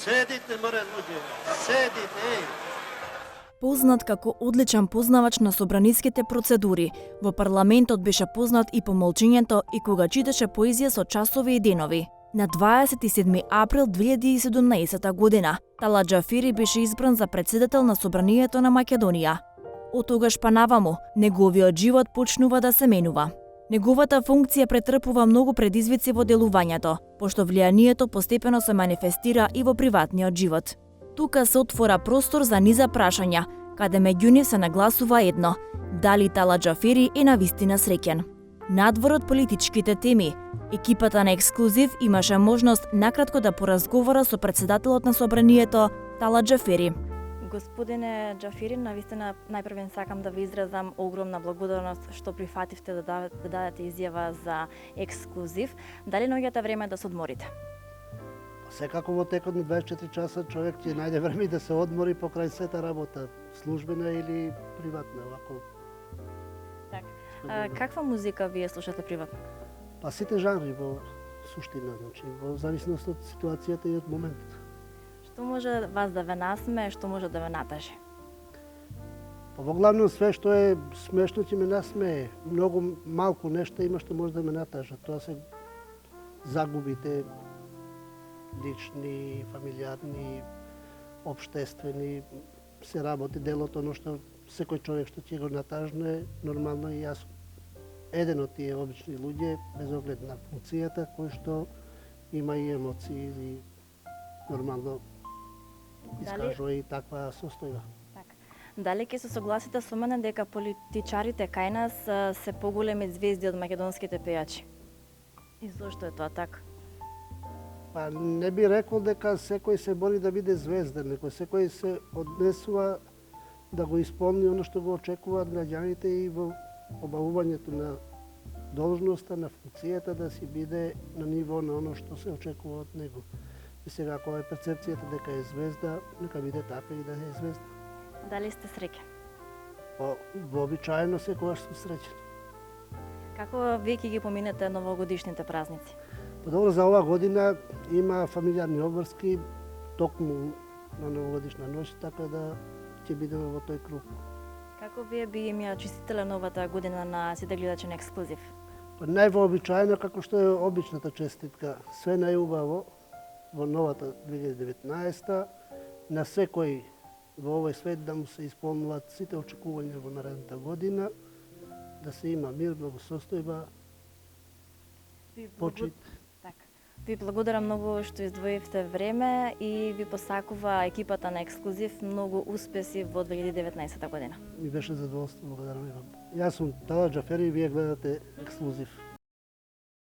Седите, море луѓе, седите, еј. Познат како одличен познавач на собраниските процедури, во парламентот беше познат и по молчењето и кога читаше поезија со часови и денови. На 27 април 2017 година Тала Џафери беше избран за председател на Собранието на Македонија. Од тогаш па наваму, неговиот живот почнува да се менува. Неговата функција претрпува многу предизвици во делувањето, пошто влијанието постепено се манифестира и во приватниот живот. Тука се отвора простор за низа прашања, каде меѓу нив се нагласува едно: дали Тала Џафери е навистина среќен? Надвор од политичките теми, екипата на Ексклузив имаше можност накратко да поразговара со председателот на Собранието, Тала Џафери. Господине Џафери, навистина најпрвен сакам да ви изразам огромна благодарност што прифативте да дадете изјава за Ексклузив. Дали наоѓате време да се одморите? Секако во текот на 24 часа човек ќе најде време да се одмори покрај сета работа, службена или приватна, вако. Так. Каква музика вие слушате приватно? Па сите жанри во суштина, значи во зависност од ситуацијата и од моментот. Што може вас да ве насмее, што може да ве натажи? Па во главно све што е смешно ќе ме насмее. Многу малку нешто има што може да ме натажа. Тоа се загубите лични, фамилиарни, општествени, се работи делото, но што секој човек што ќе го натажне, нормално и јас еден од тие обични луѓе, без оглед на функцијата, кој што има и емоции и нормално искажува и таква состојба. Дали ќе се согласите со мене дека политичарите кај нас се поголеми звезди од македонските пејачи? И зошто е тоа така? Па не би рекол дека секој се бори да биде звезда, некој секој се однесува да го исполни оно што го очекуваат граѓаните и во обавувањето на должноста, на функцијата да си биде на ниво на оно што се очекува од него. И сега кога е перцепцијата дека е звезда, нека биде така и да е звезда. Дали сте среќен? Вообичаено секогаш сум среќен. Како вие ќе ги поминете новогодишните празници? Па добро, за ова година има фамилиарни обврски токму на новогодишна ноќ, така да ќе бидеме во тој круг. Како вие би им ја честителе новата година на сите гледачи на Ексклузив? Па највообичаено како што е обичната честитка. Све најубаво во новата 2019 на секој во овој свет да му се исполнуваат сите очекувања во наредната година, да се има мир, благосостојба, почит. Ви благодарам многу што издвоивте време и ви посакува екипата на Ексклузив многу успеси во 2019 година. Ми беше задоволство, благодарам и вам. Јас сум Тала Џафери и вие гледате Ексклузив.